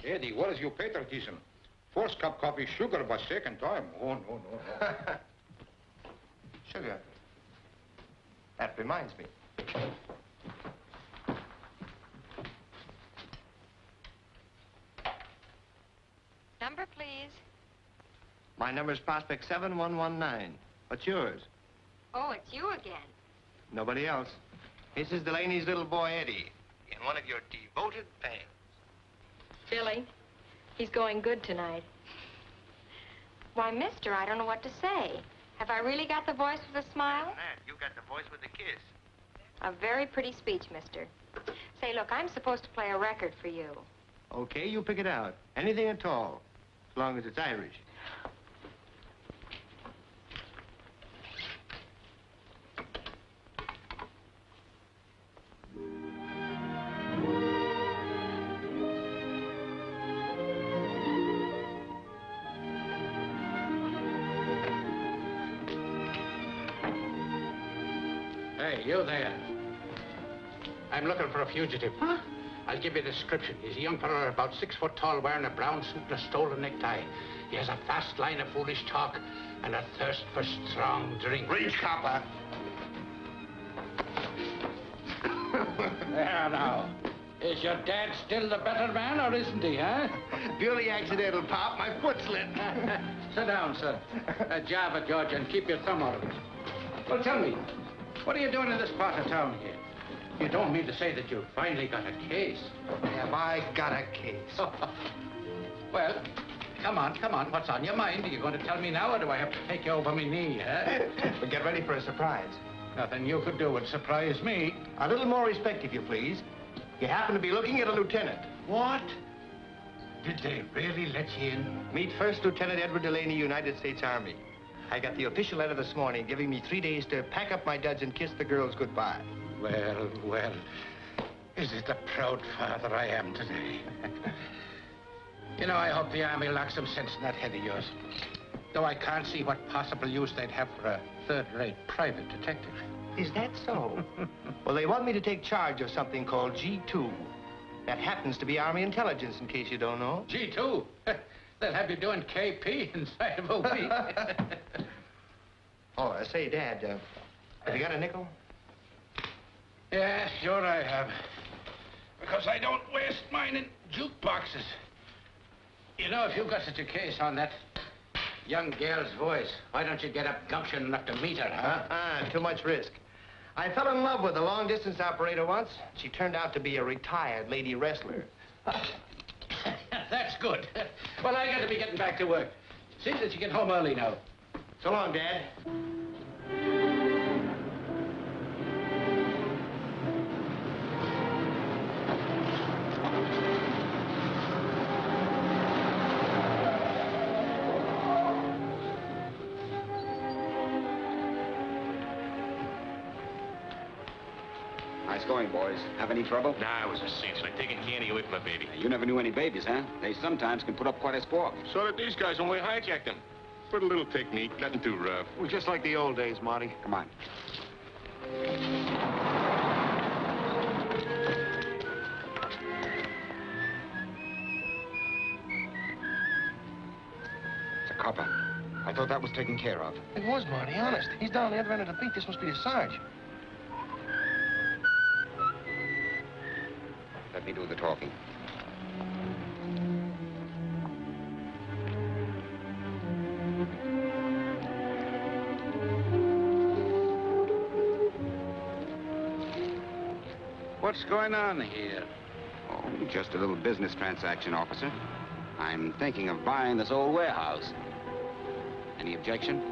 Eddie, what is your patriotism? First cup coffee, sugar, but second time. Oh, no, no, no. Sugar. That reminds me. Number, please. My number's Prospect 7119. What's yours? Oh, it's you again. Nobody else. This is Delaney's little boy, Eddie, and one of your devoted fans. Billy, he's going good tonight. Why, mister, I don't know what to say. Have I really got the voice with a smile? That, you got the voice with a kiss. A very pretty speech, mister. Say, look, I'm supposed to play a record for you. Okay, you pick it out. Anything at all, as long as it's Irish. Hey, you there. I'm looking for a fugitive. Huh? I'll give you a description. He's a young fellow about 6 foot tall, wearing a brown suit and a stolen necktie. He has a fast line of foolish talk and a thirst for strong drink. Reach, copper. There now. Is your dad still the better man, or isn't he, huh? Purely accidental, Pop. My foot slipped. Sit down, sir. Java, George, and keep your thumb out of it. Well, tell me, what are you doing in this part of town here? You don't mean to say that you've finally got a case? Have I got a case? Well, come on. What's on your mind? Are you going to tell me now, or do I have to take you over my knee, huh? But get ready for a surprise. Nothing you could do would surprise me. A little more respect, if you please. You happen to be looking at a lieutenant. What? Did they really let you in? Meet First Lieutenant Edward Delaney, United States Army. I got the official letter this morning giving me 3 days to pack up my duds and kiss the girls goodbye. Well, is it the proud father I am today? You know, I hope the Army locks some sense in that head of yours. Though I can't see what possible use they'd have for a third-rate private detective. Is that so? Well, they want me to take charge of something called G2. That happens to be Army intelligence, in case you don't know. G2? They'll have you doing KP inside of a week. Oh, say, Dad, have you got a nickel? Yeah, sure I have. Because I don't waste mine in jukeboxes. You know, if you've got such a case on that young girl's voice, why don't you get up gumption enough to meet her, huh? Too much risk. I fell in love with a long-distance operator once. She turned out to be a retired lady wrestler. That's good. Well, I got to be getting back to work. See that you get home early now. So long, Dad. Nice going, boys. Have any trouble? Nah, it was a cinch, like taking candy away from a baby. You never knew any babies, huh? They sometimes can put up quite a sport. So did these guys when we hijacked them. Put a little technique, nothing too rough. Well, just like the old days, Marty. Come on. It's a copper. I thought that was taken care of. It was, Marty, honest. He's down the other end of the beat. This must be the Sarge. Let me do the talking. What's going on here? Oh, just a little business transaction, officer. I'm thinking of buying this old warehouse. Any objection?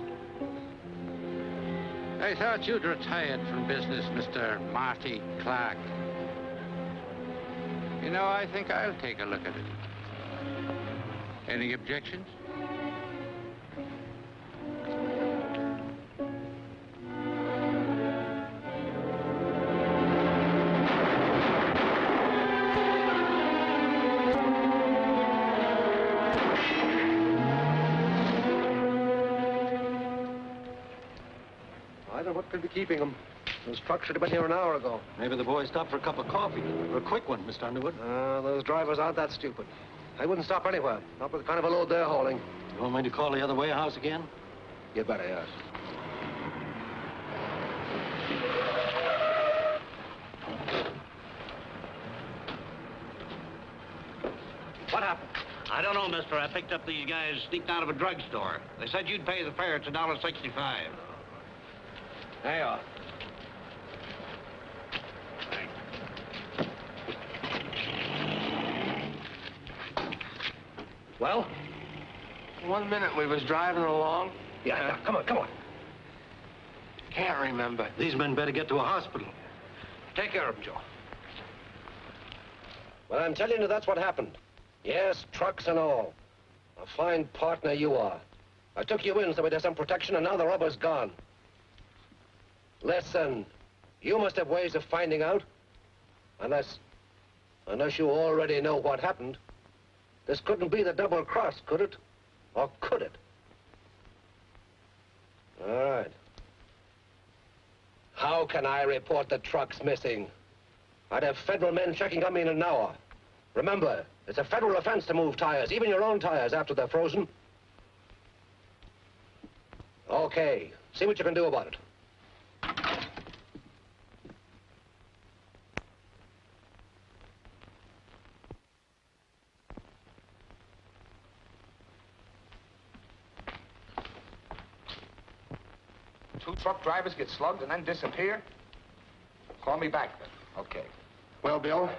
I thought you'd retired from business, Mr. Marty Clark. You know, I think I'll take a look at it. Any objections? I don't know what could be keeping them. Those trucks should have been here an hour ago. Maybe the boys stopped for a cup of coffee. Or a quick one, Mr. Underwood. Those drivers aren't that stupid. I wouldn't stop anywhere. Not with the kind of a load they're hauling. You want me to call the other warehouse again? You better, yes. What happened? I don't know, mister. I picked up these guys sneaked out of a drugstore. They said you'd pay the fare. It's $1.65. There you are. Well? 1 minute we was driving along. Yeah, come on. Can't remember. These men better get to a hospital. Take care of him, Joe. Well, I'm telling you, that's what happened. Yes, trucks and all. A fine partner you are. I took you in so there's some protection, and now the rubber's gone. Listen, you must have ways of finding out. Unless you already know what happened. This couldn't be the double cross, could it? Or could it? All right. How can I report the trucks missing? I'd have federal men checking on me in an hour. Remember, it's a federal offense to move tires, even your own tires, after they're frozen. Okay, see what you can do about it. Two truck drivers get slugged and then disappear? Call me back, then. Okay. Well, Bill?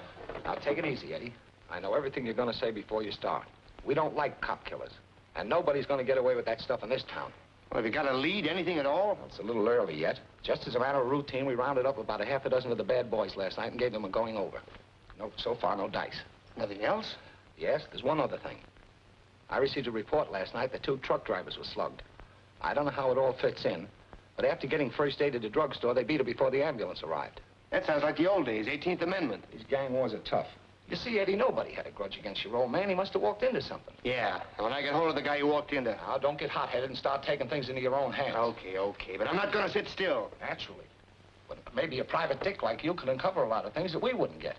Now, take it easy, Eddie. I know everything you're going to say before you start. We don't like cop killers. And nobody's going to get away with that stuff in this town. Well, have you got a lead, anything at all? Well, it's a little early yet. Just as a matter of routine, we rounded up about a half a dozen of the bad boys last night and gave them a going over. No, so far, no dice. Nothing else? Yes, there's one other thing. I received a report last night that 2 truck drivers were slugged. I don't know how it all fits in, but after getting first aid at the drugstore, they beat her before the ambulance arrived. That sounds like the old days, 18th Amendment. These gang wars are tough. You see, Eddie, nobody had a grudge against your old man. He must have walked into something. Yeah, and when I get hold of the guy who walked in there. Now, don't get hot-headed and start taking things into your own hands. Okay, but I'm not gonna sit still. Naturally. But maybe a private dick like you could uncover a lot of things that we wouldn't get.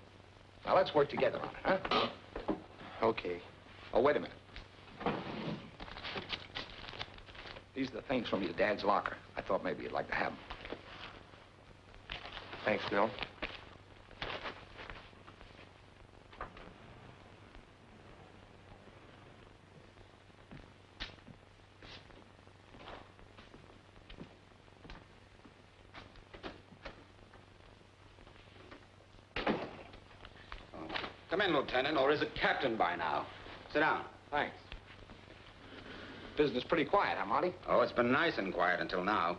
Now, let's work together on it, huh? Okay. Oh, wait a minute. These are the things from your dad's locker. I thought maybe you'd like to have them. Thanks, Bill. Come in, Lieutenant, or is it Captain by now? Sit down. Thanks. Business pretty quiet, huh, Marty? Oh, it's been nice and quiet until now.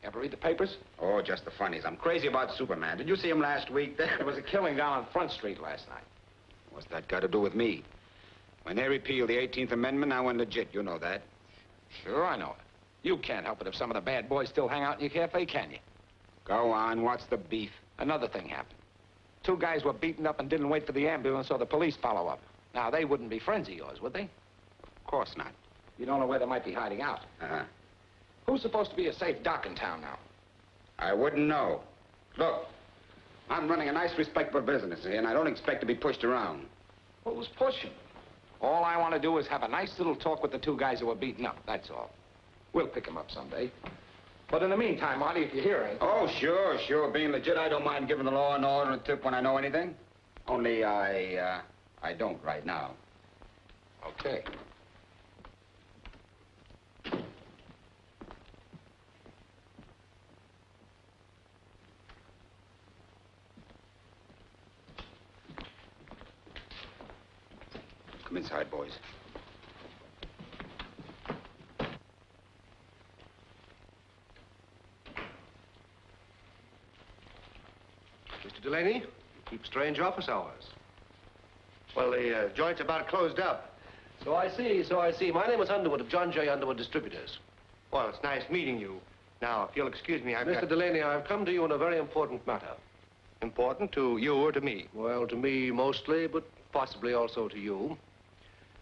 Ever read the papers? Oh, just the funnies. I'm crazy about Superman. Did you see him last week? There was a killing down on Front Street last night. What's that got to do with me? When they repealed the 18th Amendment, I went legit. You know that. Sure, I know it. You can't help it if some of the bad boys still hang out in your cafe, can you? Go on. What's the beef? Another thing happened. 2 guys were beaten up and didn't wait for the ambulance or the police follow up. Now, they wouldn't be friends of yours, would they? Of course not. You don't know where they might be hiding out. Uh-huh. Who's supposed to be a safe doc in town now? I wouldn't know. Look, I'm running a nice, respectable business here, and I don't expect to be pushed around. Who's pushing? All I want to do is have a nice little talk with the 2 guys who were beaten up, that's all. We'll pick them up someday. But in the meantime, Marty, if you hear anything... Oh, sure. Being legit, I don't mind giving the law and order a tip when I know anything. Only I don't right now. Okay. Come inside, boys. Mr. Delaney, you keep strange office hours. Well, the joint's about closed up. So I see. My name is Underwood of John J. Underwood Distributors. Well, it's nice meeting you. Now, if you'll excuse me, Mr. Delaney, I've come to you on a very important matter. Important to you or to me? Well, to me mostly, but possibly also to you.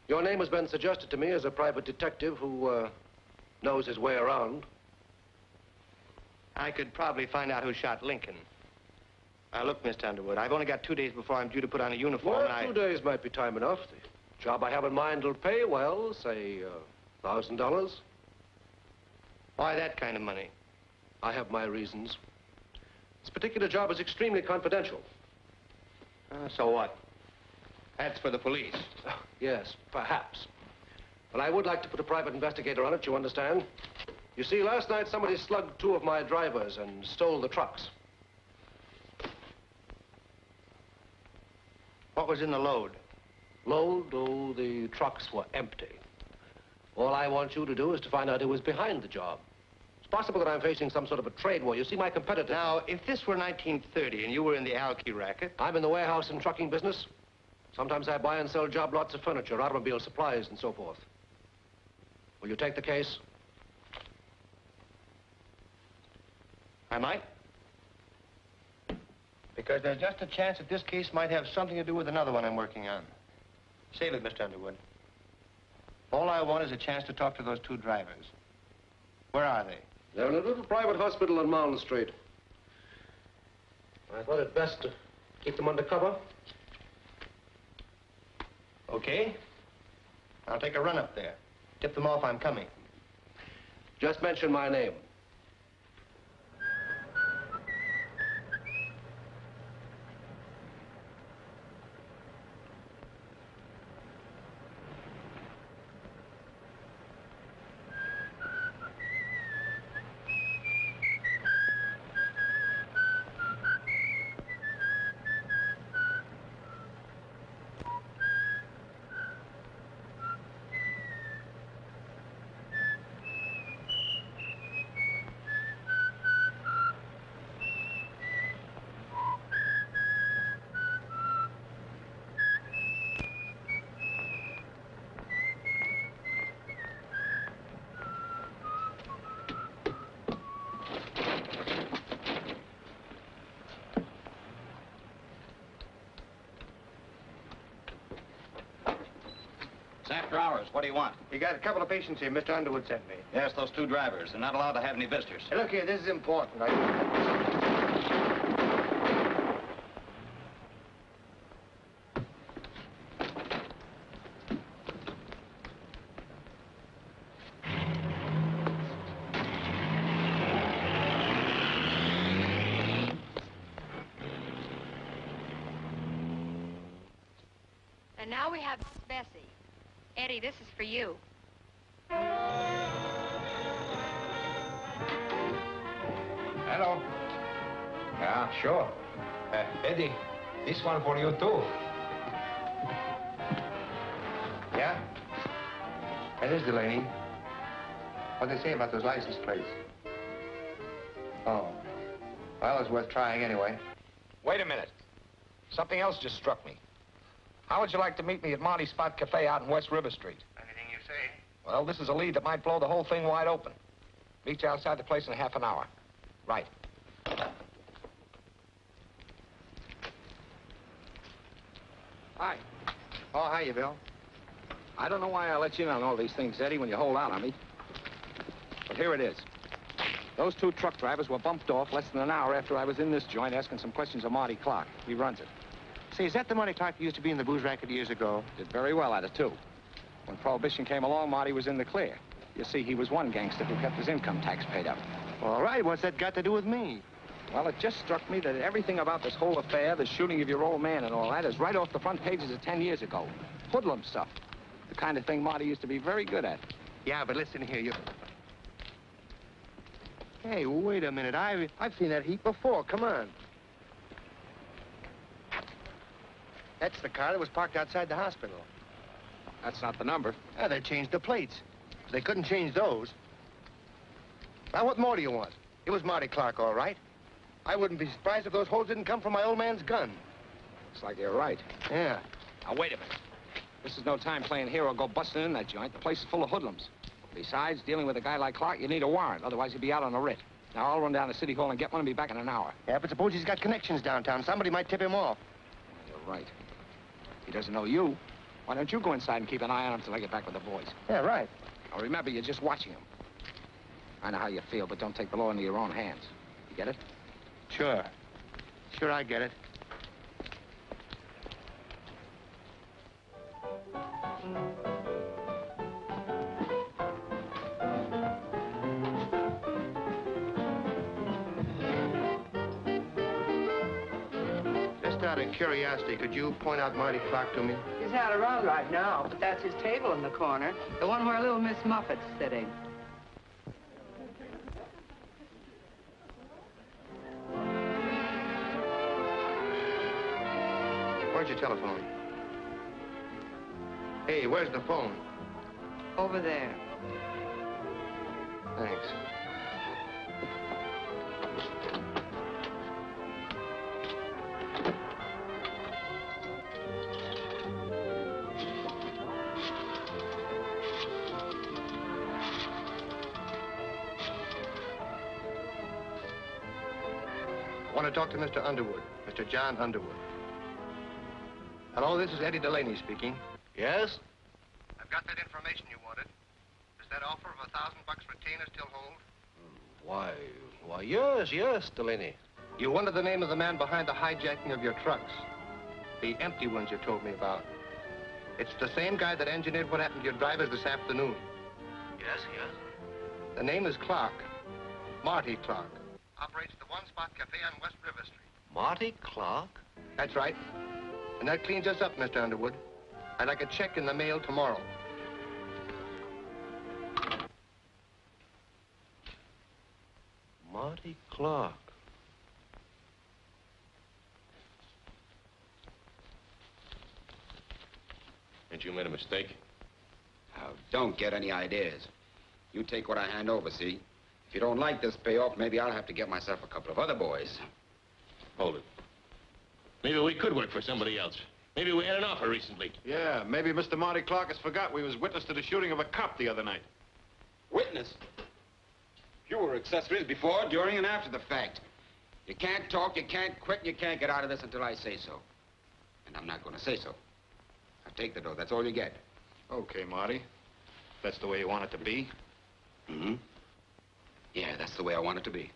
Your name has been suggested to me as a private detective who knows his way around. I could probably find out who shot Lincoln. Look, Mr. Underwood, I've only got 2 days before I'm due to put on a uniform. Well, 2 days might be time enough. Job I have in mind will pay, well, say, $1,000. Why that kind of money? I have my reasons. This particular job is extremely confidential. So what? That's for the police. Yes, perhaps. But I would like to put a private investigator on it, you understand? You see, last night somebody slugged 2 of my drivers and stole the trucks. What was in the load? Load? Oh, the trucks were empty. All I want you to do is to find out who was behind the job. It's possible that I'm facing some sort of a trade war. You see, my competitor... Now, if this were 1930 and you were in the alky racket... I'm in the warehouse and trucking business. Sometimes I buy and sell job lots of furniture, automobile supplies, and so forth. Will you take the case? I might. Because there's just a chance that this case might have something to do with another one I'm working on. Save it, Mr. Underwood. All I want is a chance to talk to those 2 drivers. Where are they? They're in a little private hospital on Mountain Street. I thought it best to keep them under cover. Okay. I'll take a run up there. Tip them off I'm coming. Just mention my name. After hours, what do you want? You got a couple of patients here Mr. Underwood sent me. Yes, those 2 drivers. They're not allowed to have any visitors. Hey, look here, this is important. And now we have Bessie. Eddie, this is for you. Hello. Yeah, sure. Eddie, this one for you, too. Yeah? That is Delaney. What'd they say about those license plates? Oh. Well, it's worth trying anyway. Wait a minute. Something else just struck me. How would you like to meet me at Monty's Spot Cafe out in West River Street? Anything you say. Well, this is a lead that might blow the whole thing wide open. Meet you outside the place in half an hour. Right. Hi. Oh, hiya, Bill. I don't know why I let you in on all these things, Eddie, when you hold out on me. But here it is. Those 2 truck drivers were bumped off less than an hour after I was in this joint asking some questions of Marty Clark. He runs it. Say, is that the Marty Clark who used to be in the booze racket years ago? Did very well at it, too. When Prohibition came along, Marty was in the clear. You see, he was one gangster who kept his income tax paid up. All right, what's that got to do with me? Well, it just struck me that everything about this whole affair, the shooting of your old man and all that, is right off the front pages of 10 years ago. Hoodlum stuff. The kind of thing Marty used to be very good at. Yeah, but listen here, you... Hey, wait a minute. I've seen that heap before. Come on. That's the car that was parked outside the hospital. That's not the number. Yeah, they changed the plates. They couldn't change those. Now, what more do you want? It was Marty Clark, all right. I wouldn't be surprised if those holes didn't come from my old man's gun. Looks like you're right. Yeah. Now, wait a minute. This is no time playing hero. Go busting in that joint. The place is full of hoodlums. Besides, dealing with a guy like Clark, you need a warrant. Otherwise, he'd be out on a writ. Now, I'll run down to City Hall and get one and be back in an hour. Yeah, but suppose he's got connections downtown. Somebody might tip him off. You're right. He doesn't know you. Why don't you go inside and keep an eye on him until I get back with the boys? Yeah, right. Now, remember, you're just watching him. I know how you feel, but don't take the law into your own hands. You get it? Sure. Sure, I get it. Just out of curiosity, could you point out Marty Clark to me? He's not around right now, but that's his table in the corner. The one where little Miss Muffet's sitting. Where's your telephone? Hey, where's the phone? Over there. Thanks. I want to talk to Mr. Underwood, Mr. John Underwood. Hello, this is Eddie Delaney speaking. Yes? I've got that information you wanted. Does that offer of $1,000 retainer still hold? Why, yes, Delaney. You wanted the name of the man behind the hijacking of your trucks. The empty ones you told me about. It's the same guy that engineered what happened to your drivers this afternoon. Yes. The name is Clark. Marty Clark. Operates the One Spot Cafe on West River Street. Marty Clark? That's right. And that cleans us up, Mr. Underwood. I'd like a check in the mail tomorrow. Marty Clark. Ain't you made a mistake? Now, don't get any ideas. You take what I hand over, see? If you don't like this payoff, maybe I'll have to get myself a couple of other boys. Hold it. Maybe we could work for somebody else. Maybe we had an offer recently. Yeah, maybe Mr. Marty Clark has forgot we was witness to the shooting of a cop the other night. Witness? You were accessories before, during, and after the fact. You can't talk, you can't quit, you can't get out of this until I say so. And I'm not going to say so. Now take the dough, that's all you get. Okay, Marty. That's the way you want it to be? Mm-hmm. Yeah, that's the way I want it to be.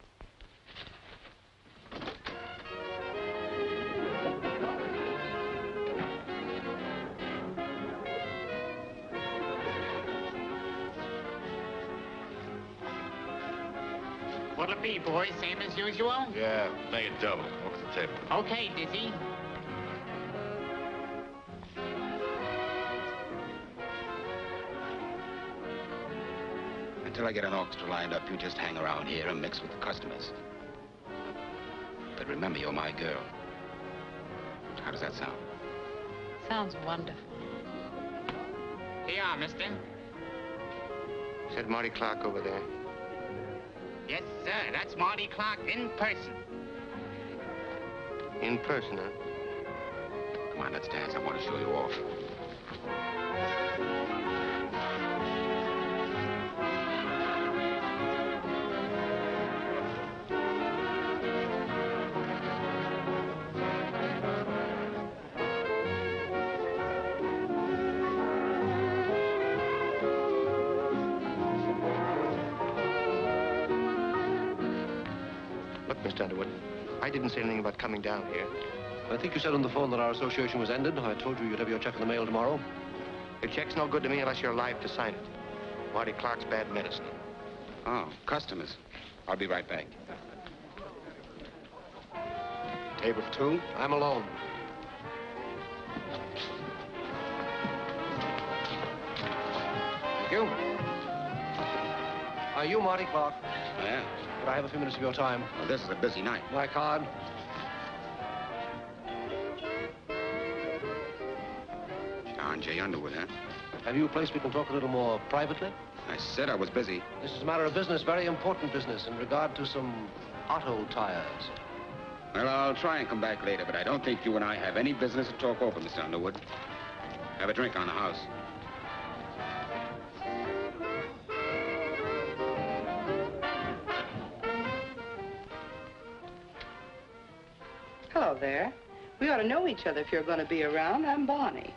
What'll it be, boys? Same as usual? Yeah. Make it double. Walk to the table. Okay, Dizzy. Until I get an orchestra lined up, you just hang around here and mix with the customers. But remember, you're my girl. How does that sound? Sounds wonderful. Here you are, mister. Is that Marty Clark over there? Yes, sir. That's Marty Clark in person. In person, huh? Come on, let's dance. I want to show you off. Look, Mr. Underwood, I didn't say anything about coming down here. I think you said on the phone that our association was ended. I told you you'd have your check in the mail tomorrow. Your check's no good to me unless you're alive to sign it. Marty Clark's bad medicine. Oh, customers. I'll be right back. Table for two? I'm alone. Thank you. Are you Marty Clark? Yeah. Could I have a few minutes of your time? Well, this is a busy night. My card. John J. Underwood, huh? Have you a place we can talk a little more privately? I said I was busy. This is a matter of business, very important business, in regard to some auto tires. Well, I'll try and come back later, but I don't think you and I have any business to talk over, Mr. Underwood. Have a drink on the house. Hello there. We ought to know each other if you're going to be around. I'm Bonnie.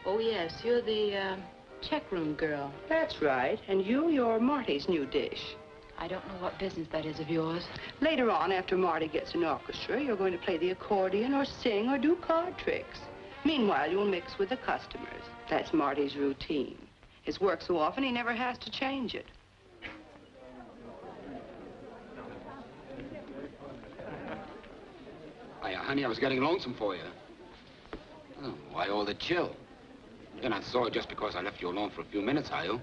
Oh, yes, you're the check room girl. That's right. And you're Marty's new dish. I don't know what business that is of yours. Later on, after Marty gets an orchestra, you're going to play the accordion or sing or do card tricks. Meanwhile, you'll mix with the customers. That's Marty's routine. His work so often, he never has to change it. Hiya, honey, I was getting lonesome for you. Oh, why all the chill? You're not sore just because I left you alone for a few minutes, are you?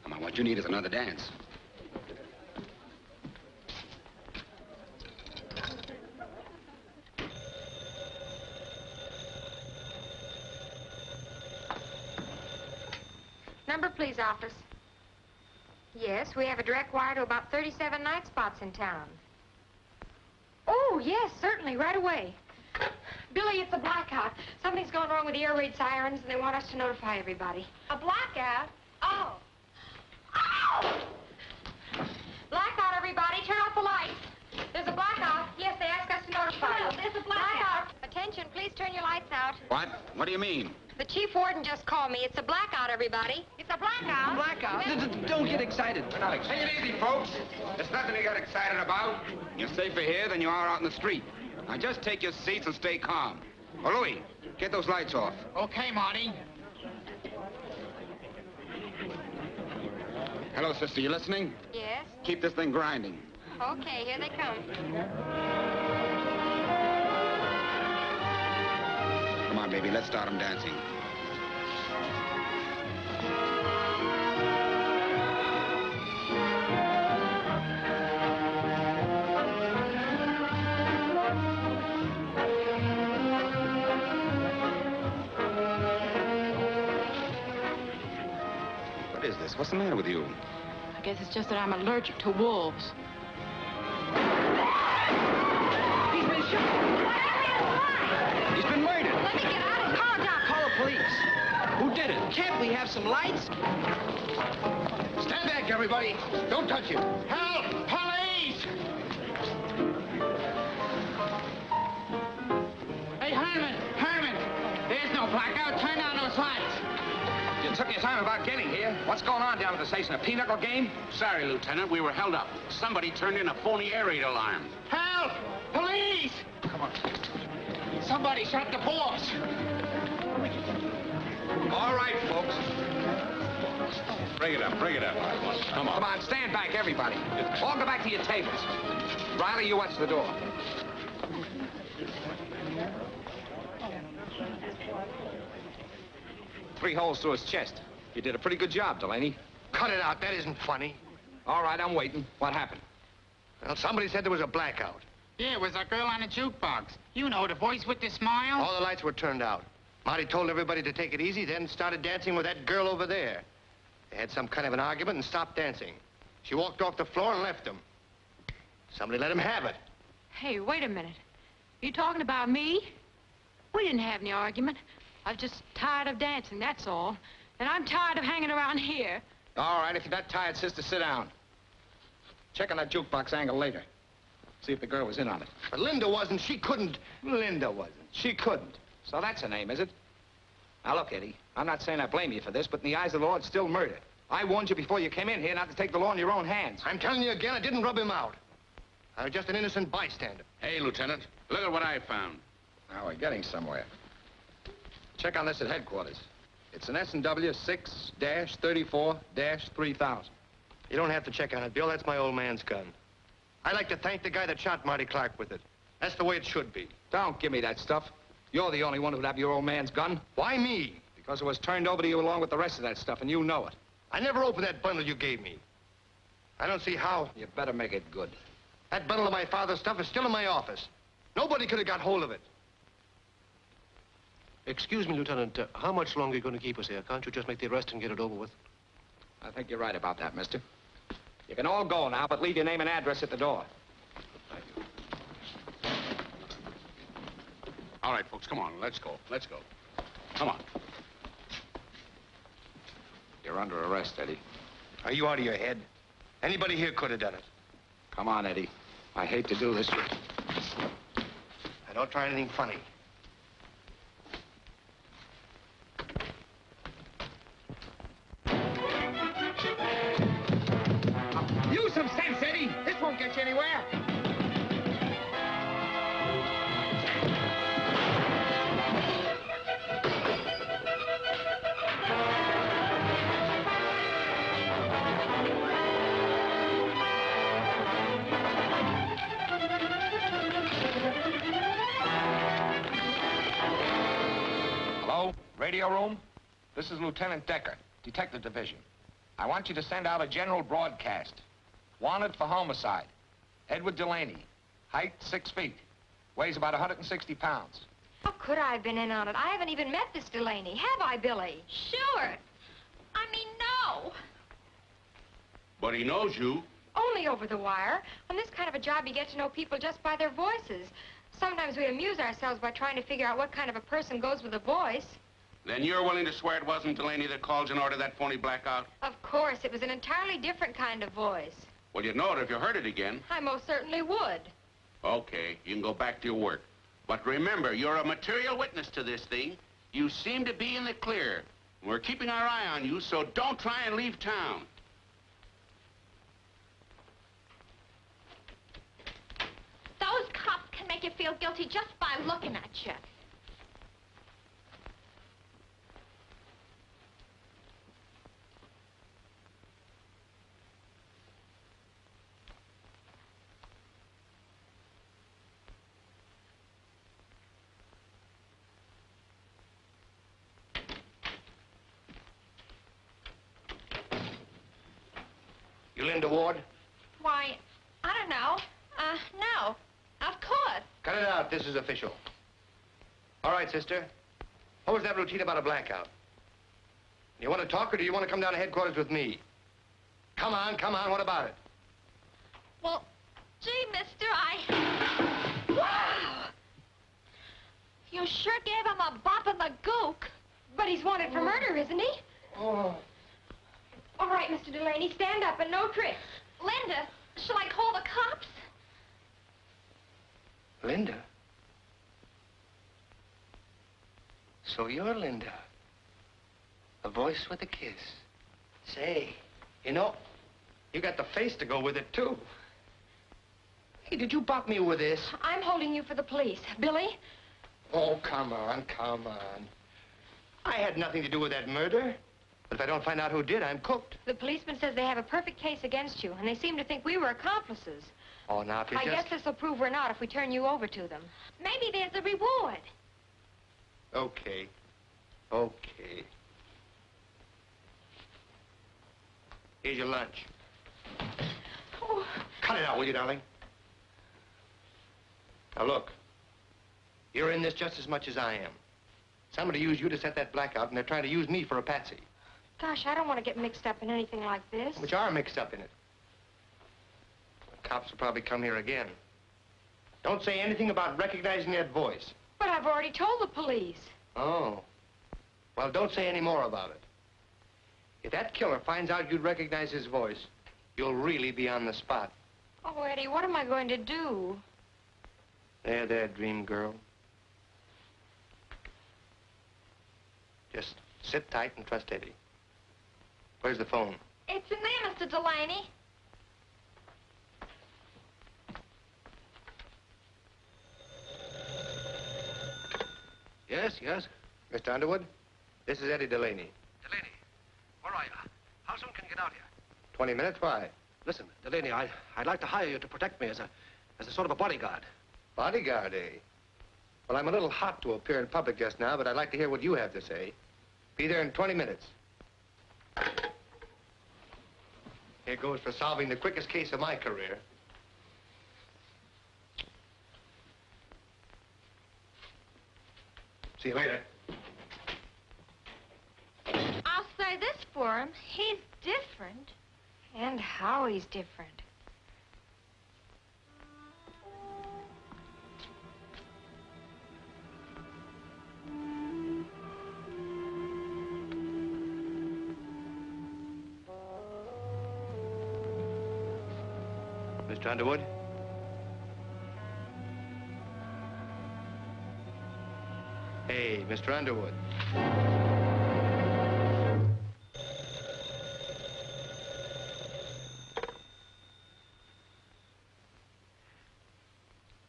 Come on, what you need is another dance. Number, please, office. Yes, we have a direct wire to about 37 night spots in town. Oh, yes, certainly, right away. Billy, it's a blackout. Something's gone wrong with the air raid sirens, and they want us to notify everybody. A blackout? Oh. Oh! Blackout, everybody. Turn off the lights. There's a blackout. Yes, they asked us to notify you. There's a blackout. Attention, please turn your lights out. What? What do you mean? The chief warden just called me. It's a blackout, everybody. It's a blackout. Blackout? Don't get excited. We're not excited. Take it easy, folks. There's nothing to get excited about. You're safer here than you are out in the street. Now, just take your seats and stay calm. Oh, Louis, get those lights off. Okay, Marty. Hello, sister, you listening? Yes? Keep this thing grinding. Okay, here they come. Come on, baby, let's start them dancing. What is this? What's the matter with you? I guess it's just that I'm allergic to wolves. He's been shot. He's been murdered. Let me get out of here. Call a doctor. Call the police. Who did it? Can't we have some lights? Stand back, everybody. Don't touch him. Help! Police! Hey, Herman! There's no blackout. Turn down those lights. You took your time about getting here. What's going on down at the station? A pinochle game? Sorry, Lieutenant, we were held up. Somebody turned in a phony air raid alarm. Help! Police! Come on. Somebody shot the boss. All right, folks. Bring it up. Come on. Come on, stand back, everybody. All go back to your tables. Riley, you watch the door. Three holes through his chest. You did a pretty good job, Delaney. Cut it out. That isn't funny. All right, I'm waiting. What happened? Well, somebody said there was a blackout. Yeah, it was a girl on a jukebox. You know, the voice with the smile. All the lights were turned out. Marty told everybody to take it easy, then started dancing with that girl over there. They had some kind of an argument and stopped dancing. She walked off the floor and left him. Somebody let him have it. Hey, wait a minute. You talking about me? We didn't have any argument. I was just tired of dancing, that's all. And I'm tired of hanging around here. All right, if you're not tired, sister, sit down. Check on that jukebox angle later. See if the girl was in on it. But Linda wasn't. She couldn't. Linda wasn't. She couldn't. So that's her name, is it? Now, look, Eddie, I'm not saying I blame you for this, but in the eyes of the law, it's still murder. I warned you before you came in here not to take the law in your own hands. I'm telling you again, I didn't rub him out. I was just an innocent bystander. Hey, Lieutenant, look at what I found. Now, we're getting somewhere. Check on this at headquarters. It's an S&W 6-34-3000. You don't have to check on it, Bill. That's my old man's gun. I'd like to thank the guy that shot Marty Clark with it. That's the way it should be. Don't give me that stuff. You're the only one who'd have your old man's gun. Why me? Because it was turned over to you along with the rest of that stuff, and you know it. I never opened that bundle you gave me. I don't see how. You better make it good. That bundle of my father's stuff is still in my office. Nobody could have got hold of it. Excuse me, Lieutenant. How much longer are you going to keep us here? Can't you just make the arrest and get it over with? I think you're right about that, mister. You can all go now, but leave your name and address at the door. Thank you. All right, folks, come on. Let's go. Come on. You're under arrest, Eddie. Are you out of your head? Anybody here could have done it. Come on, Eddie. I hate to do this. Now, don't try anything funny. Use some sense, Eddie. This won't get you anywhere. Radio room? This is Lieutenant Decker, Detective Division. I want you to send out a general broadcast. Wanted for homicide. Edward Delaney. Height, 6 feet. Weighs about 160 pounds. How could I have been in on it? I haven't even met this Delaney. Have I, Billy? Sure. I mean, no. But he knows you. Only over the wire. On this kind of a job, you get to know people just by their voices. Sometimes we amuse ourselves by trying to figure out what kind of a person goes with a voice. Then you're willing to swear it wasn't Delaney that called you and ordered that phony blackout? Of course, it was an entirely different kind of voice. Well, you'd know it if you heard it again. I most certainly would. Okay, you can go back to your work. But remember, you're a material witness to this thing. You seem to be in the clear. We're keeping our eye on you, so don't try and leave town. Those cops can make you feel guilty just by looking at you. You Linda Ward? Why, I don't know. No. Of course. Cut it out. This is official. All right, sister. What was that routine about a blackout? You want to talk, or do you want to come down to headquarters with me? Come on, come on. What about it? Well, gee, mister, Wow! You sure gave him a bop in the gook. But he's wanted for murder, isn't he? Oh. All right, Mr. Delaney, stand up and no tricks. Linda, shall I call the cops? Linda? So you're Linda. A voice with a kiss. Say, you know, you got the face to go with it, too. Hey, did you bop me with this? I'm holding you for the police. Billy? Oh, come on, come on. I had nothing to do with that murder. But if I don't find out who did, I'm cooked. The policeman says they have a perfect case against you, and they seem to think we were accomplices. Oh, now, if you I just... guess this will prove we're not if we turn you over to them. Maybe there's a reward. Okay. Okay. Here's your lunch. Oh. Cut it out, will you, darling? Now, look. You're in this just as much as I am. Somebody used you to set that blackout, and they're trying to use me for a patsy. Gosh, I don't want to get mixed up in anything like this. Which are mixed up in it. The cops will probably come here again. Don't say anything about recognizing that voice. But I've already told the police. Oh. Well, don't say any more about it. If that killer finds out you'd recognize his voice, you'll really be on the spot. Oh, Eddie, what am I going to do? There, dream girl. Just sit tight and trust Eddie. Where's the phone? It's in there, Mr. Delaney. Yes, yes? Mr. Underwood, this is Eddie Delaney. Delaney, where are you? How soon can you get out here? 20 minutes, why? Listen, Delaney, I'd like to hire you to protect me as a sort of a bodyguard. Bodyguard, eh? Well, I'm a little hot to appear in public just now, but I'd like to hear what you have to say. Be there in 20 minutes. Here goes for solving the quickest case of my career. See you later. I'll say this for him. He's different. And how he's different. Mr. Underwood? Hey, Mr. Underwood.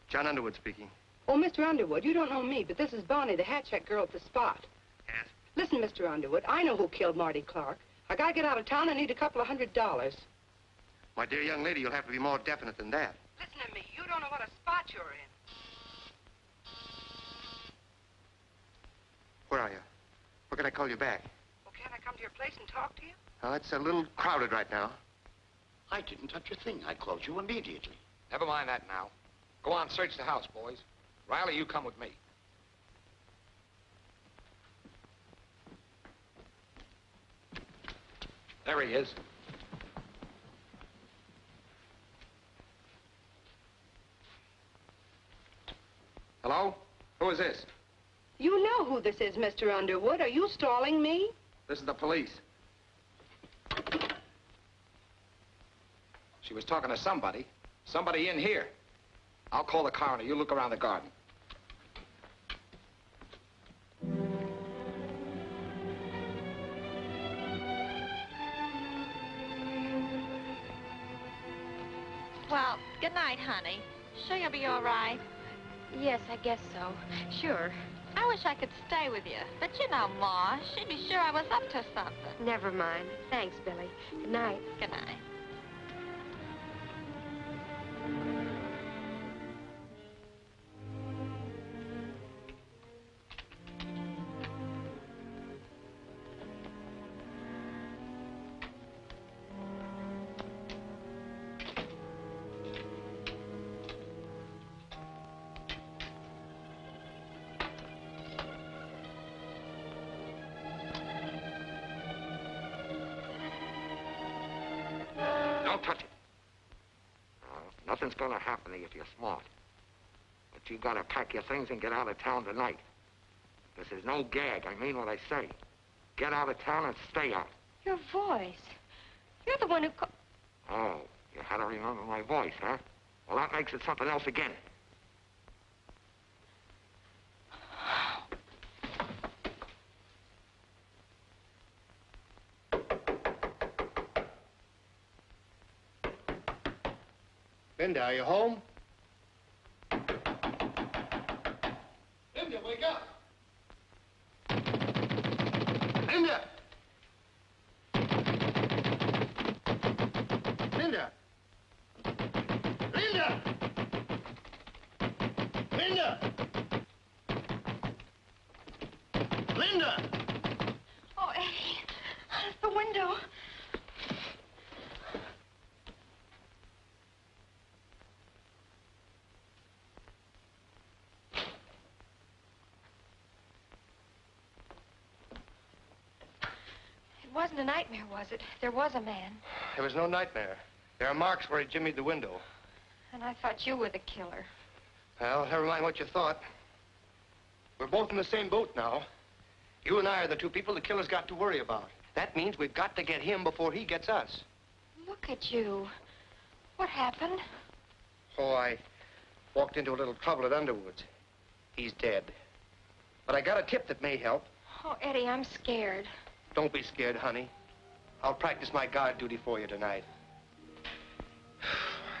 John Underwood speaking. Oh, Mr. Underwood, you don't know me, but this is Bonnie, the hat check girl at the spot. Yes? Listen, Mr. Underwood, I know who killed Marty Clark. I gotta get out of town. I need a couple of $100. My dear young lady, you'll have to be more definite than that. Listen to me. You don't know what a spot you're in. Where are you? Or can I call you back? Well, can't I come to your place and talk to you? Oh, it's a little crowded right now. I didn't touch a thing. I called you immediately. Never mind that now. Go on, search the house, boys. Riley, you come with me. There he is. Hello? Who is this? You know who this is, Mr. Underwood. Are you stalling me? This is the police. She was talking to somebody. Somebody in here. I'll call the coroner. You look around the garden. Well, good night, honey. Sure you'll be all right? Yes, I guess so. Sure. I wish I could stay with you. But you know, Ma, she'd be sure I was up to something. Never mind. Thanks, Billy. Good night. Good night. Don't touch it. Nothing's gonna happen to you if you're smart. But you gotta pack your things and get out of town tonight. This is no gag. I mean what I say. Get out of town and stay out. Your voice. You're the one who Oh, you had to remember my voice, huh? Well, that makes it something else again. Linda, are you home? Linda, wake up! Linda! Linda! Linda! Linda! Linda! Oh, Eddie, out of the window. It wasn't a nightmare, was it? There was a man. There was no nightmare. There are marks where he jimmied the window. And I thought you were the killer. Well, never mind what you thought. We're both in the same boat now. You and I are the two people the killer's got to worry about. That means we've got to get him before he gets us. Look at you. What happened? Oh, I walked into a little trouble at Underwood's. He's dead. But I got a tip that may help. Oh, Eddie, I'm scared. Don't be scared, honey. I'll practice my guard duty for you tonight.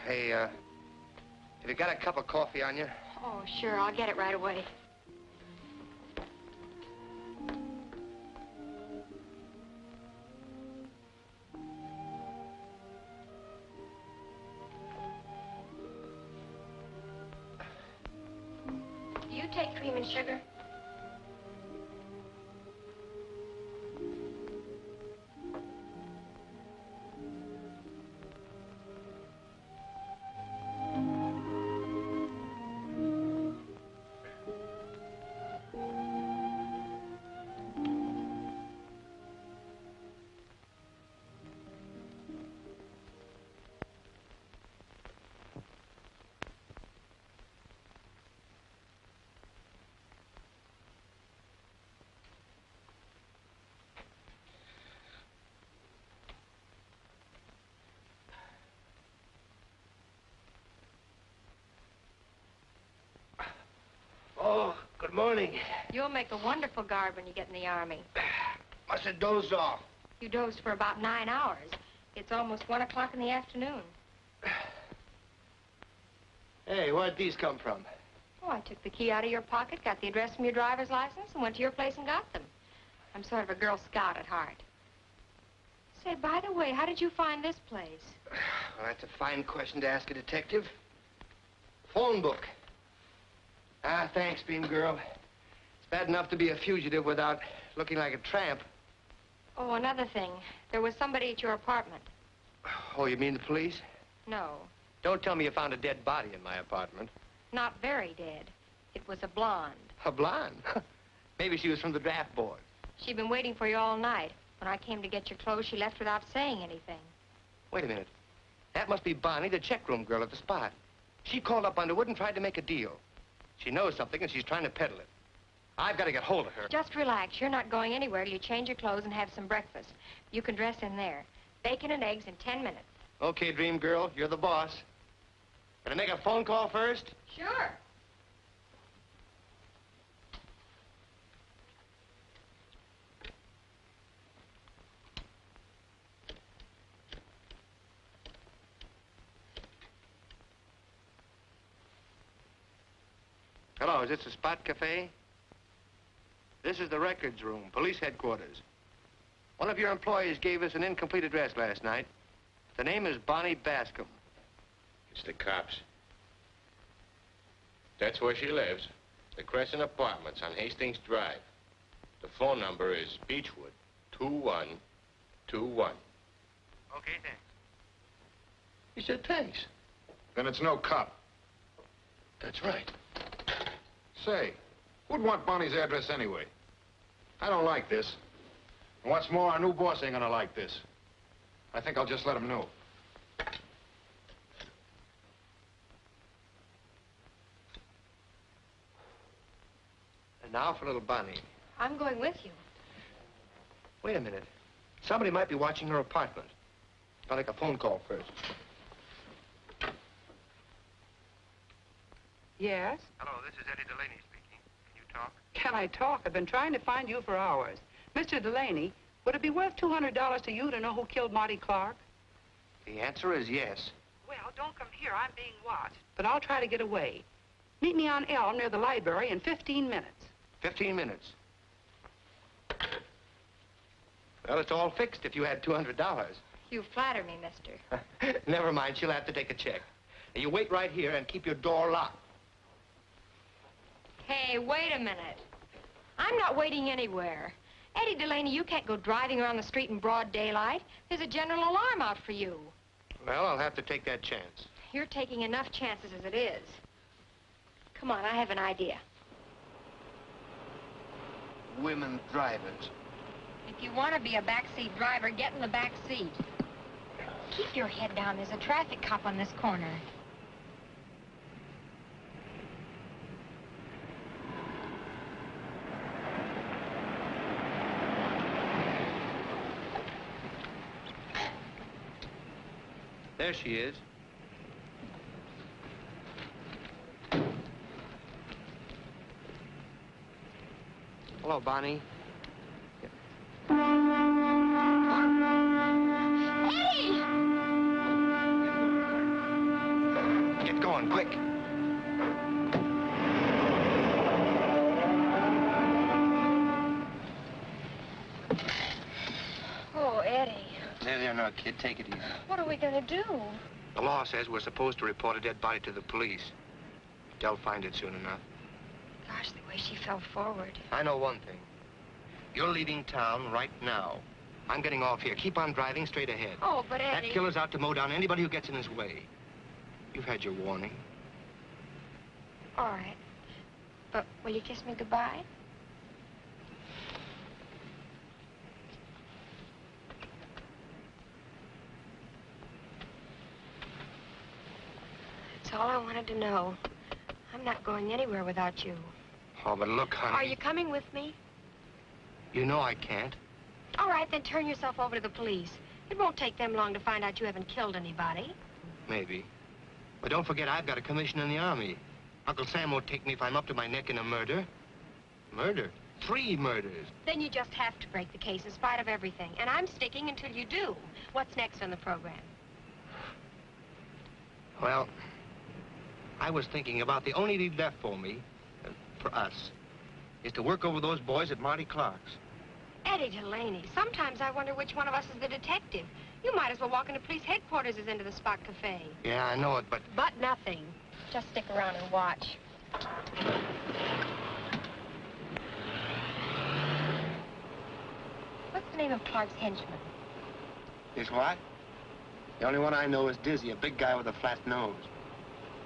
Hey, have you got a cup of coffee on you? Oh, sure. I'll get it right away. Do you take cream and sugar? Oh, good morning. You'll make a wonderful guard when you get in the Army. Must have dozed off. You dozed for about 9 hours. It's almost 1 o'clock in the afternoon. Hey, where'd these come from? Oh, I took the key out of your pocket, got the address from your driver's license, and went to your place and got them. I'm sort of a Girl Scout at heart. Say, by the way, how did you find this place? Well, that's a fine question to ask a detective. Phone book. Ah, thanks, beam girl. It's bad enough to be a fugitive without looking like a tramp. Oh, another thing. There was somebody at your apartment. Oh, you mean the police? No, Don't tell me you found a dead body in my apartment. not very dead. It was a blonde. A blonde? Maybe she was from the draft board. She'd been waiting for you all night. When I came to get your clothes, she left without saying anything. Wait a minute. That must be Bonnie, the checkroom girl at the spot. She called up Underwood and tried to make a deal. She knows something and she's trying to peddle it. I've got to get hold of her. Just relax. You're not going anywhere till you change your clothes and have some breakfast. You can dress in there. Bacon and eggs in 10 minutes. Okay, dream girl, you're the boss. Can I make a phone call first? Sure. Hello, is this the Spot Cafe? This is the records room, police headquarters. One of your employees gave us an incomplete address last night. The name is Bonnie Bascom. It's the cops. That's where she lives. The Crescent Apartments on Hastings Drive. The phone number is Beechwood 2121. Okay, thanks. He said thanks. Then it's no cop. That's right. Say, who'd want Bonnie's address anyway? I don't like this. And what's more, our new boss ain't gonna like this. I think I'll just let him know. And now for little Bonnie. I'm going with you. Wait a minute. Somebody might be watching her apartment. I'll make a phone call first. Yes? Hello, this is Eddie Delaney speaking. Can you talk? Can I talk? I've been trying to find you for hours. Mr. Delaney, would it be worth $200 to you to know who killed Marty Clark? The answer is yes. Well, don't come here. I'm being watched. But I'll try to get away. Meet me on Elm near the library in 15 minutes. 15 minutes. Well, it's all fixed if you had $200. You flatter me, mister. Never mind, she'll have to take a check. Now, you wait right here and keep your door locked. Hey, wait a minute. I'm not waiting anywhere. Eddie Delaney, you can't go driving around the street in broad daylight. There's a general alarm out for you. Well, I'll have to take that chance. You're taking enough chances as it is. Come on, I have an idea. Women drivers. If you want to be a backseat driver, get in the back seat. Keep your head down. There's a traffic cop on this corner. There she is. Hello, Bonnie. Eddie! Get going, quick. Oh, Eddie. There, no, kid. Take it easy. What are we going to do? The law says we're supposed to report a dead body to the police. They'll find it soon enough. Gosh, the way she fell forward. I know one thing. You're leaving town right now. I'm getting off here. Keep on driving straight ahead. Oh, but Eddie... That killer's out to mow down anybody who gets in his way. You've had your warning. All right. But will you kiss me goodbye? That's all I wanted to know. I'm not going anywhere without you. Oh, but look, honey. Are you coming with me? You know I can't. All right, then turn yourself over to the police. It won't take them long to find out you haven't killed anybody. Maybe. But don't forget, I've got a commission in the Army. Uncle Sam won't take me if I'm up to my neck in a murder. Murder? 3 murders. Then you just have to break the case in spite of everything. And I'm sticking until you do. What's next on the program? Well, I was thinking about the only lead left for me, for us, is to work over those boys at Marty Clark's. Eddie Delaney, sometimes I wonder which one of us is the detective. You might as well walk into police headquarters as into the Spot Cafe. Yeah, I know it, but... But nothing. Just stick around and watch. name of Clark's henchman? Is what? The only one I know is Dizzy, a big guy with a flat nose.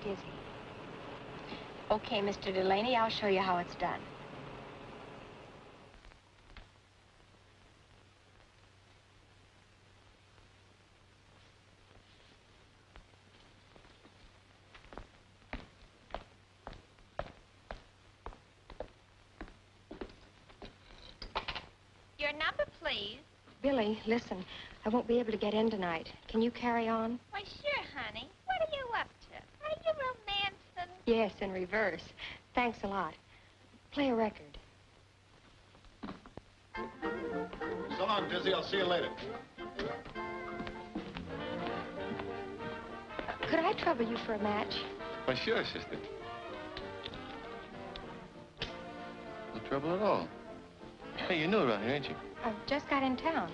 Dizzy. Okay, Mr. Delaney, I'll show you how it's done. Your number, please. Billy, listen, I won't be able to get in tonight. Can you carry on? Why, sure, honey. What are you up to? Are you romancing? Yes, in reverse. Thanks a lot. Play a record. So long, Dizzy. I'll see you later. Could I trouble you for a match? Why, sure, sister. No trouble at all. Hey, you're new around here, ain't you? I've just got in town.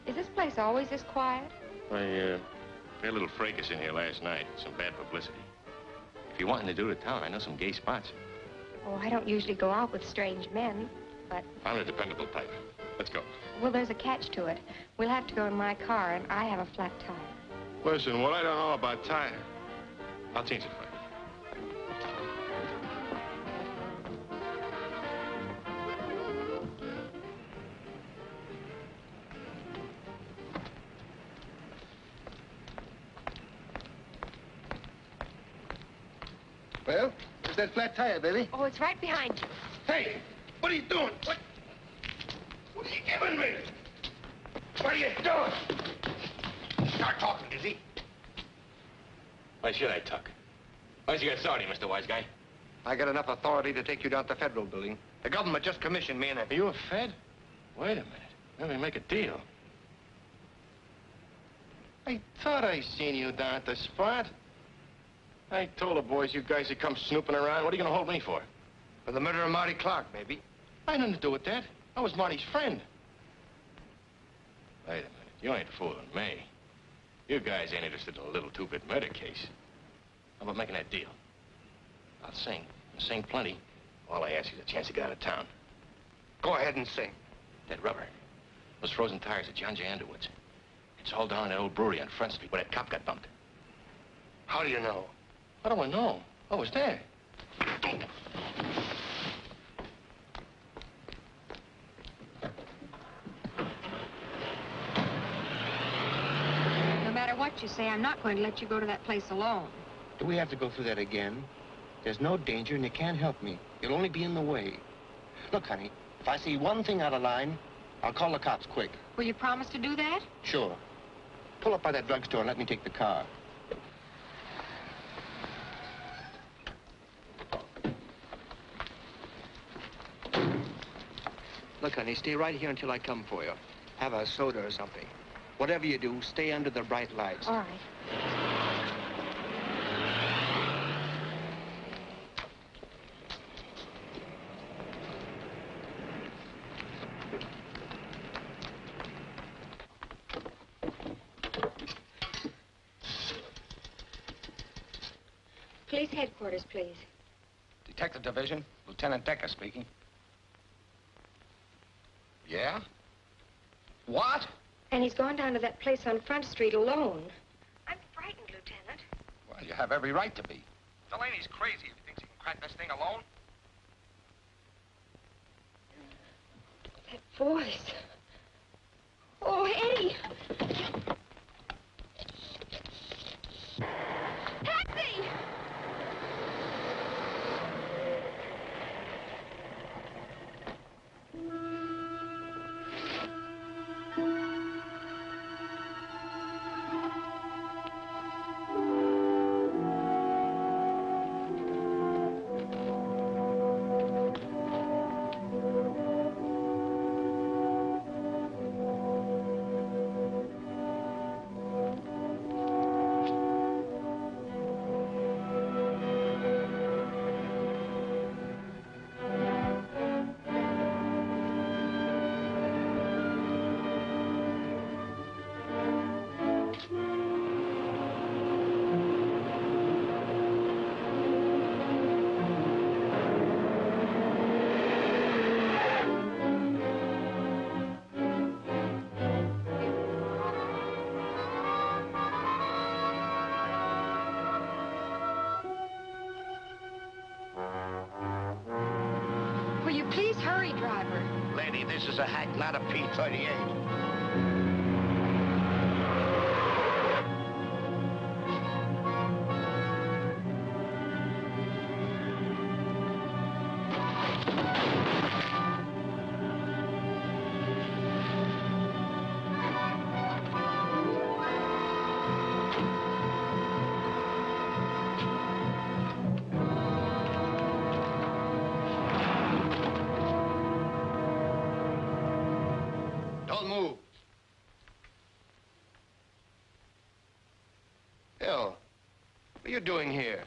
Is this place always this quiet? We had a little fracas in here last night. Some bad publicity. If you're wanting to do to town, I know some gay spots. Oh, I don't usually go out with strange men, but... I'm a dependable type. Let's go. Well, there's a catch to it. We'll have to go in my car, and I have a flat tire. Listen, what I don't know about tire, I'll change it for you. Well, where's that flat tire, Billy? Oh, it's right behind you. Hey, what are you doing? What are you giving me? What are you doing? Start talking, Dizzy. Why should I talk? Why's your authority, Mr. Wise Guy? I got enough authority to take you down to the federal building. The government just commissioned me and Are you a Fed? Wait a minute. Let me make a deal. I thought I seen you down at the spot. I told the boys you guys had come snooping around. What are you gonna hold me for? For the murder of Marty Clark, maybe. I had nothing to do with that. I was Marty's friend. Wait a minute. You ain't fooling me. You guys ain't interested in a little two-bit murder case. How about making that deal? I'll sing. I'll sing plenty. All I ask is a chance to get out of town. Go ahead and sing. That rubber. Those frozen tires at John J. Underwood's. It's all down in that old brewery on Front Street where that cop got bumped. How do you know? How do I know? I was there. No matter what you say, I'm not going to let you go to that place alone. Do we have to go through that again? There's no danger, and you can't help me. You'll only be in the way. Look, honey, if I see one thing out of line, I'll call the cops quick. Will you promise to do that? Sure. Pull up by that drugstore and let me take the car. Look, honey, stay right here until I come for you. Have a soda or something. Whatever you do, stay under the bright lights. All right. Police headquarters, please. Detective Division, Lieutenant Decker speaking. Yeah? What? And he's gone down to that place on Front Street alone. I'm frightened, Lieutenant. Well, you have every right to be. Delaney's crazy if he thinks he can crack this thing alone. That voice. Oh, Eddie! Taxi! Please hurry, driver. Lady, this is a hack, not a P-38. Don't move. Bill, what are you doing here?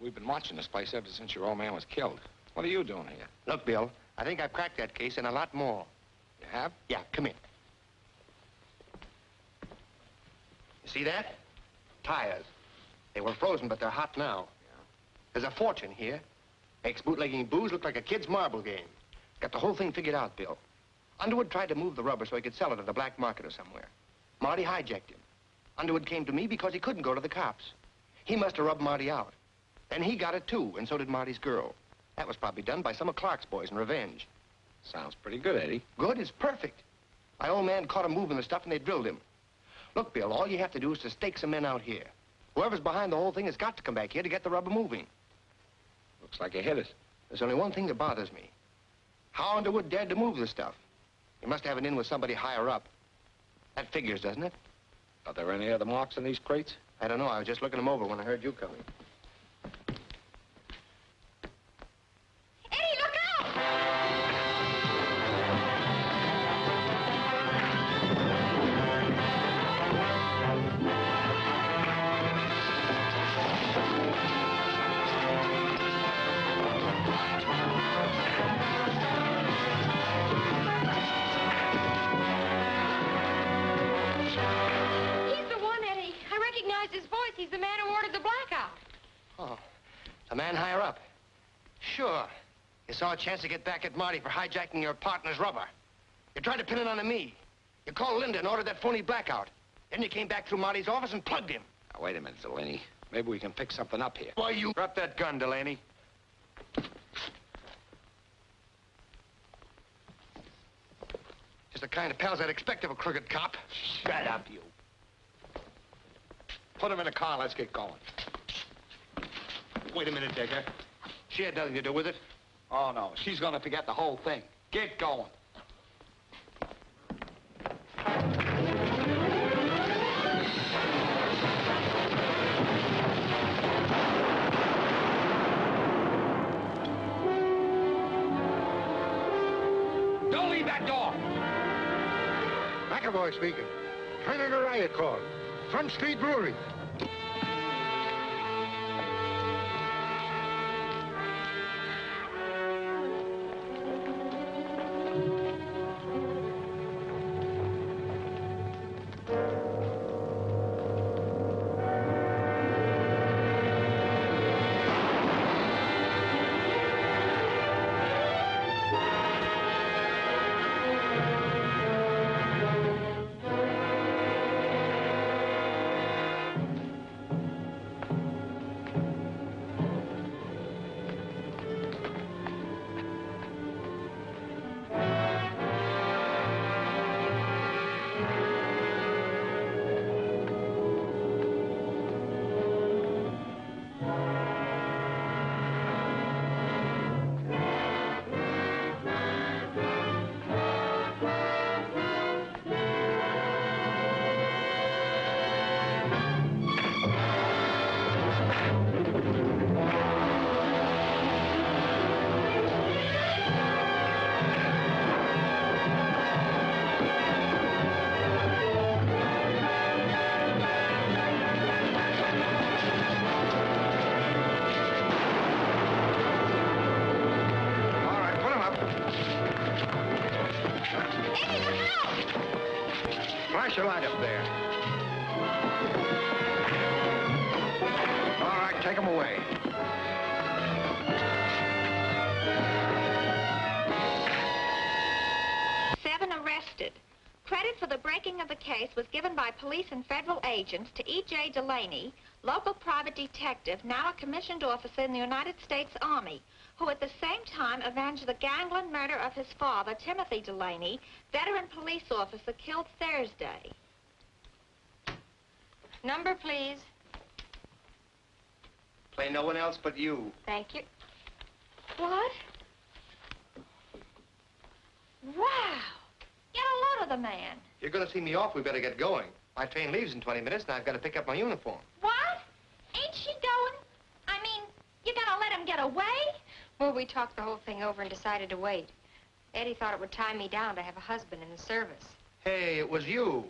We've been watching this place ever since your old man was killed. What are you doing here? Look, Bill, I think I've cracked that case and a lot more. You have? Yeah, come in. You see that? Tires. They were frozen, but they're hot now. Yeah. There's a fortune here. Makes bootlegging booze look like a kid's marble game. Got the whole thing figured out, Bill. Underwood tried to move the rubber so he could sell it at the black market or somewhere. Marty hijacked him. Underwood came to me because he couldn't go to the cops. He must have rubbed Marty out. Then he got it, too, and so did Marty's girl. That was probably done by some of Clark's boys in revenge. Sounds pretty good, Eddie. Good is perfect. My old man caught him moving the stuff, and they drilled him. Look, Bill, all you have to do is to stake some men out here. Whoever's behind the whole thing has got to come back here to get the rubber moving. Looks like you hit it. There's only one thing that bothers me. How Underwood dared to move the stuff? He must have it in with somebody higher up. That figures, doesn't it? Are there any other marks in these crates? I don't know. I was just looking them over when I heard you coming. Eddie, look out! His voice. He's the man who ordered the blackout. Oh, the man higher up. Sure. You saw a chance to get back at Marty for hijacking your partner's rubber. You tried to pin it on me. You called Linda and ordered that phony blackout. Then you came back through Marty's office and plugged him. Now, wait a minute, Delaney. Maybe we can pick something up here. Why, you... Drop that gun, Delaney. Just the kind of pals I'd expect of a crooked cop. Shut up, you. Put him in the car. Let's get going. Wait a minute, Decker. She had nothing to do with it. Oh, no. She's going to forget the whole thing. Get going. Don't leave that door. McAvoy speaking. Kind of a riot call. Front Street Brewery. Flash your light up there. All right, take them away. Seven arrested. Credit for the breaking of the case was was given by police and federal agents to E.J. Delaney, local private detective, now a commissioned officer in the United States Army, who at the same time avenged the gangland murder of his father, Timothy Delaney, veteran police officer killed Thursday. Number, please. Play no one else but you. Thank you. What? Wow! Get a load of the man. If you're going to see me off, we better get going. My train leaves in 20 minutes, and I've got to pick up my uniform. What? Ain't she going? I mean, you gonna let him get away? Well, we talked the whole thing over and decided to wait. Eddie thought it would tie me down to have a husband in the service. Hey, it was you.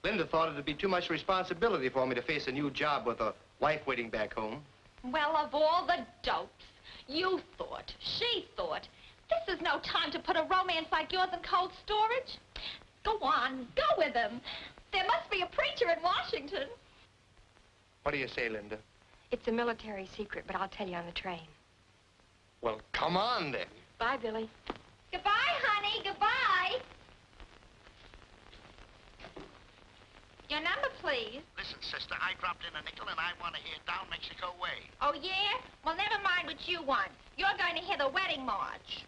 Linda thought it'd be too much responsibility for me to face a new job with a wife waiting back home. Well, of all the dopes, you thought, she thought, this is no time to put a romance like yours in cold storage. Go on, go with him. There must be a preacher in Washington. What do you say, Linda? It's a military secret, but I'll tell you on the train. Well, come on, then. Bye, Billy. Goodbye, honey, goodbye. Your number, please. Listen, sister, I dropped in a nickel and I want to hear Down Mexico Way. Oh, yeah? Well, never mind what you want. You're going to hear the wedding march.